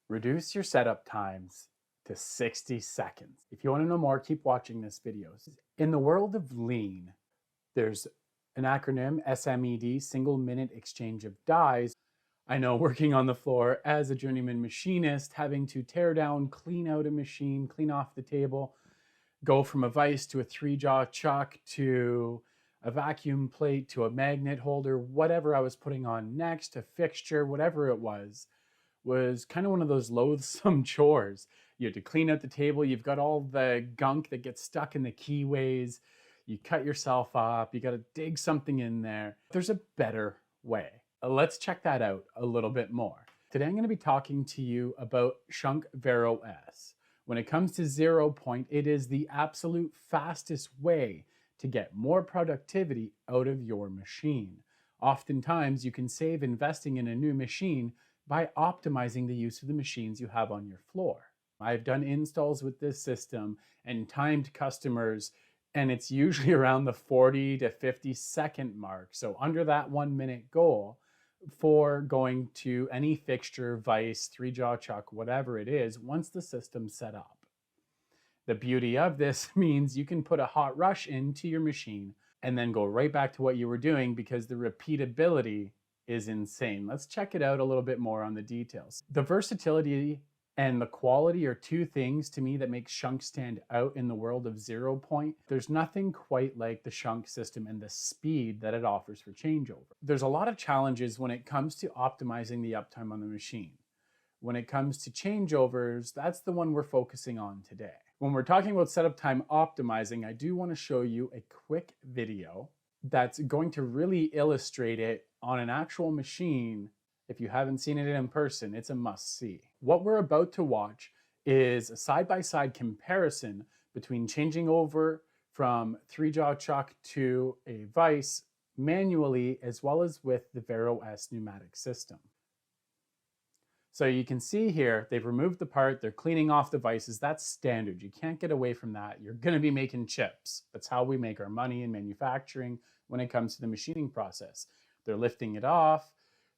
Reduce your setup times to 60 seconds. If you want to know more, keep watching this video. In the world of lean, there's an acronym, SMED, single minute exchange of dies. I know working on the floor as a journeyman machinist, having to tear down, clean out a machine, clean off the table, go from a vise to a 3-jaw chuck to a vacuum plate to a magnet holder, whatever I was putting on next, a fixture, whatever it was kind of one of those loathsome chores. You have to clean out the table. You've got all the gunk that gets stuck in the keyways. You cut yourself up. You got to dig something in there. There's a better way. Let's check that out a little bit more. Today, I'm going to be talking to you about Schunk Vero S. When it comes to 0 point, it is the absolute fastest way to get more productivity out of your machine. Oftentimes, you can save investing in a new machine by optimizing the use of the machines you have on your floor. I've done installs with this system and timed customers, and it's usually around the 40 to 50 second mark. So under that 1 minute goal for going to any fixture, vise, 3-jaw chuck, whatever it is, once the system's set up. The beauty of this means you can put a hot rush into your machine and then go right back to what you were doing because the repeatability is insane. Let's check it out a little bit more on the details. The versatility and the quality are two things to me that make Schunk stand out in the world of 0 point. There's nothing quite like the Schunk system and the speed that it offers for changeover. There's a lot of challenges when it comes to optimizing the uptime on the machine. When it comes to changeovers, that's the one we're focusing on today. When we're talking about setup time optimizing, I do want to show you a quick video that's going to really illustrate it on an actual machine. If you haven't seen it in person, it's a must-see. What we're about to watch is a side-by-side comparison between changing over from 3-jaw chuck to a vise manually as well as with the Vero S pneumatic system. So you can see here, they've removed the part, they're cleaning off the vices. That's standard. You can't get away from that. You're going to be making chips. That's how we make our money in manufacturing when it comes to the machining process. They're lifting it off,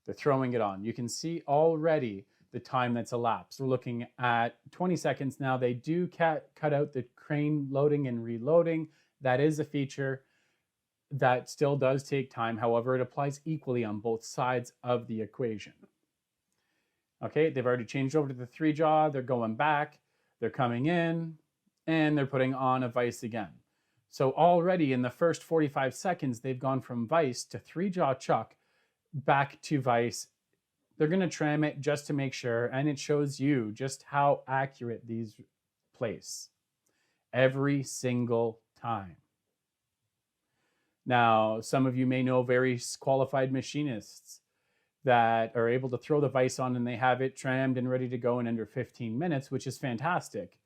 they're throwing it on. You can see already the time that's elapsed. We're looking at 20 seconds now. They do cut out the crane loading and reloading. That is a feature that still does take time. However, it applies equally on both sides of the equation. Okay, they've already changed over to the 3-jaw. They're going back, they're coming in, and they're putting on a vise again. So already in the first 45 seconds, they've gone from vise to 3-jaw chuck back to vise. They're going to trim it just to make sure, and it shows you just how accurate these place every single time. Now, some of you may know very qualified machinists that are able to throw the vise on and they have it trimmed and ready to go in under 15 minutes, which is fantastic.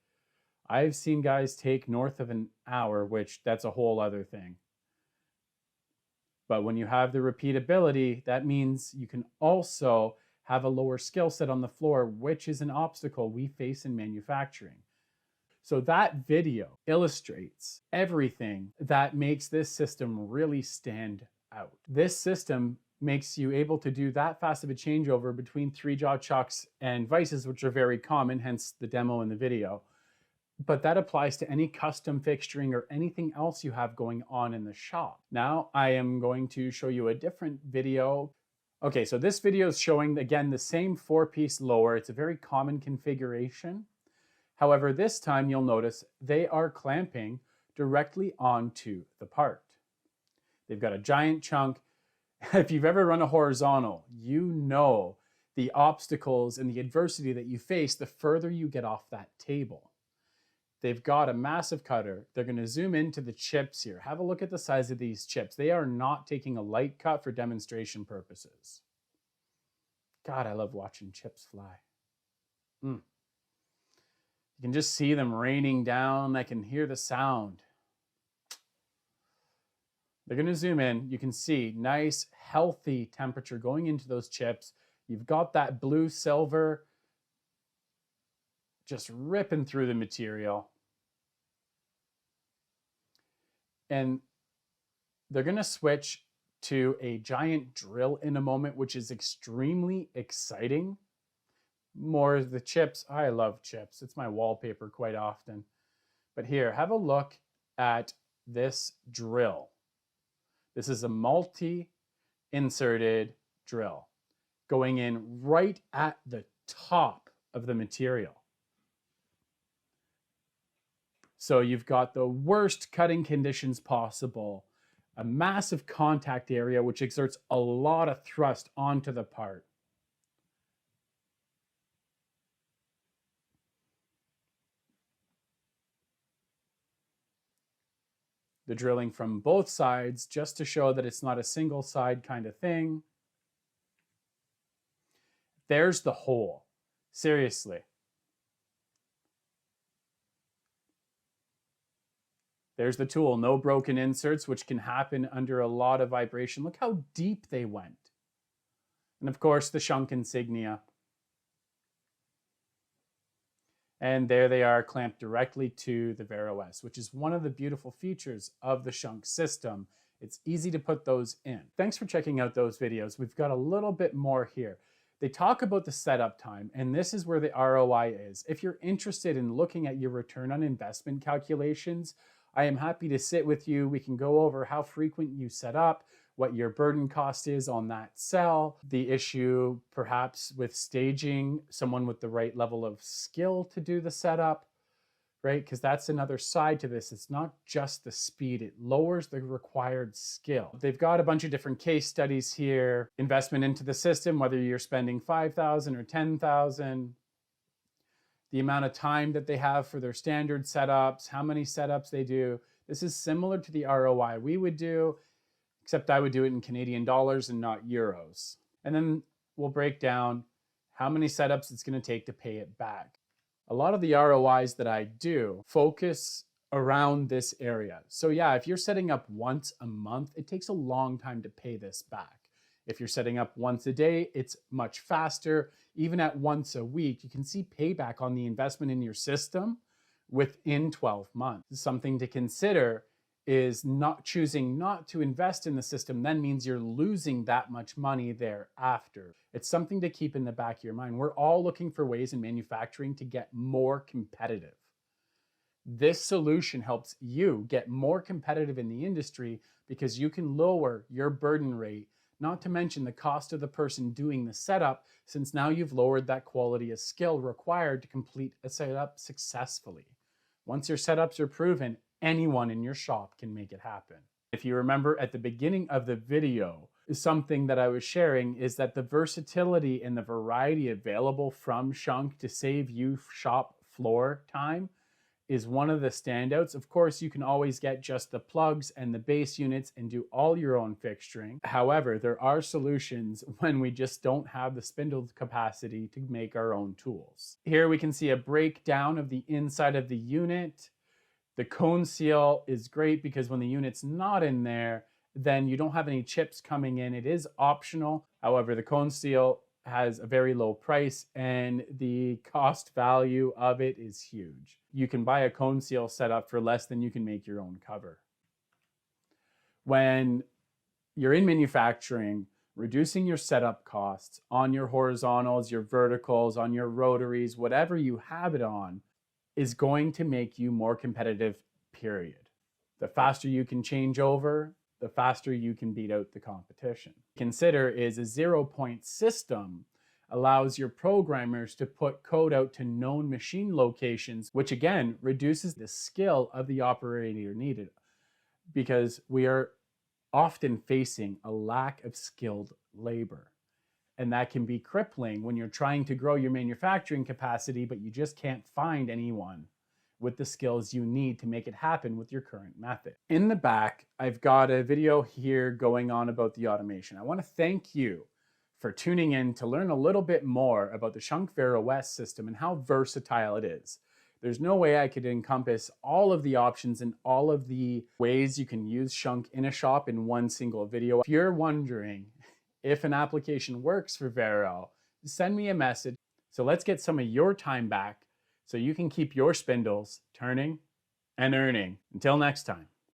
I've seen guys take north of an hour, which that's a whole other thing. But when you have the repeatability, that means you can also have a lower skill set on the floor, which is an obstacle we face in manufacturing. So that video illustrates everything that makes this system really stand out. This system makes you able to do that fast of a changeover between 3-jaw chucks and vices, which are very common, hence the demo in the video. But that applies to any custom fixturing or anything else you have going on in the shop. Now I am going to show you a different video. Okay, so this video is showing, again, the same 4-piece lower. It's a very common configuration. However, this time you'll notice they are clamping directly onto the part. They've got a giant chunk. If you've ever run a horizontal, you know the obstacles and the adversity that you face the further you get off that table. They've got a massive cutter. They're going to zoom into the chips here. Have a look at the size of these chips. They are not taking a light cut for demonstration purposes. God, I love watching chips fly. You can just see them raining down. I can hear the sound. They're going to zoom in. You can see nice, healthy temperature going into those chips. You've got that blue silver just ripping through the material. And they're going to switch to a giant drill in a moment, which is extremely exciting more of the chips. I love chips. It's my wallpaper quite often. But here, have a look at this drill. This is a multi-inserted drill going in right at the top of the material. So you've got the worst cutting conditions possible, a massive contact area which exerts a lot of thrust onto the part. The drilling from both sides just to show that it's not a single side kind of thing. There's the hole. Seriously. There's the tool, no broken inserts, which can happen under a lot of vibration. Look how deep they went. And of course, the Schunk insignia. And there they are, clamped directly to the Vero S, which is one of the beautiful features of the Schunk system. It's easy to put those in. Thanks for checking out those videos. We've got a little bit more here. They talk about the setup time, and this is where the ROI is. If you're interested in looking at your return on investment calculations, I am happy to sit with you. We can go over how frequent you set up, what your burden cost is on that cell, the issue perhaps with staging someone with the right level of skill to do the setup, right? Because that's another side to this. It's not just the speed, it lowers the required skill. They've got a bunch of different case studies here, investment into the system, whether you're spending $5,000 or $10,000, the amount of time that they have for their standard setups, how many setups they do. This is similar to the ROI we would do, except I would do it in Canadian dollars and not euros. And then we'll break down how many setups it's going to take to pay it back. A lot of the ROIs that I do focus around this area. So yeah, if you're setting up once a month, it takes a long time to pay this back. If you're setting up once a day, it's much faster. Even at once a week, you can see payback on the investment in your system within 12 months. Something to consider is not choosing not to invest in the system then means you're losing that much money thereafter. It's something to keep in the back of your mind. We're all looking for ways in manufacturing to get more competitive. This solution helps you get more competitive in the industry because you can lower your burden rate, not to mention the cost of the person doing the setup, since now you've lowered that quality of skill required to complete a setup successfully. Once your setups are proven, anyone in your shop can make it happen. If you remember at the beginning of the video, something that I was sharing is that the versatility and the variety available from Schunk to save you shop floor time is one of the standouts. Of course, you can always get just the plugs and the base units and do all your own fixturing. However, there are solutions when we just don't have the spindle capacity to make our own tools. Here we can see a breakdown of the inside of the unit. The cone seal is great because when the unit's not in there, then you don't have any chips coming in. It is optional. However, the cone seal has a very low price and the cost value of it is huge. You can buy a cone seal setup for less than you can make your own cover. When you're in manufacturing, reducing your setup costs on your horizontals, your verticals, on your rotaries, whatever you have it on, is going to make you more competitive, period. The faster you can change over, the faster you can beat out the competition. Consider is a 0-point system allows your programmers to put code out to known machine locations, which again reduces the skill of the operator needed because we are often facing a lack of skilled labor. And that can be crippling when you're trying to grow your manufacturing capacity, but you just can't find anyone with the skills you need to make it happen with your current method. In the back, I've got a video here going on about the automation. I want to thank you for tuning in to learn a little bit more about the Schunk Vero S system and how versatile it is. There's no way I could encompass all of the options and all of the ways you can use Schunk in a shop in one single video. If you're wondering if an application works for Vero, send me a message. So let's get some of your time back so you can keep your spindles turning and earning. Until next time.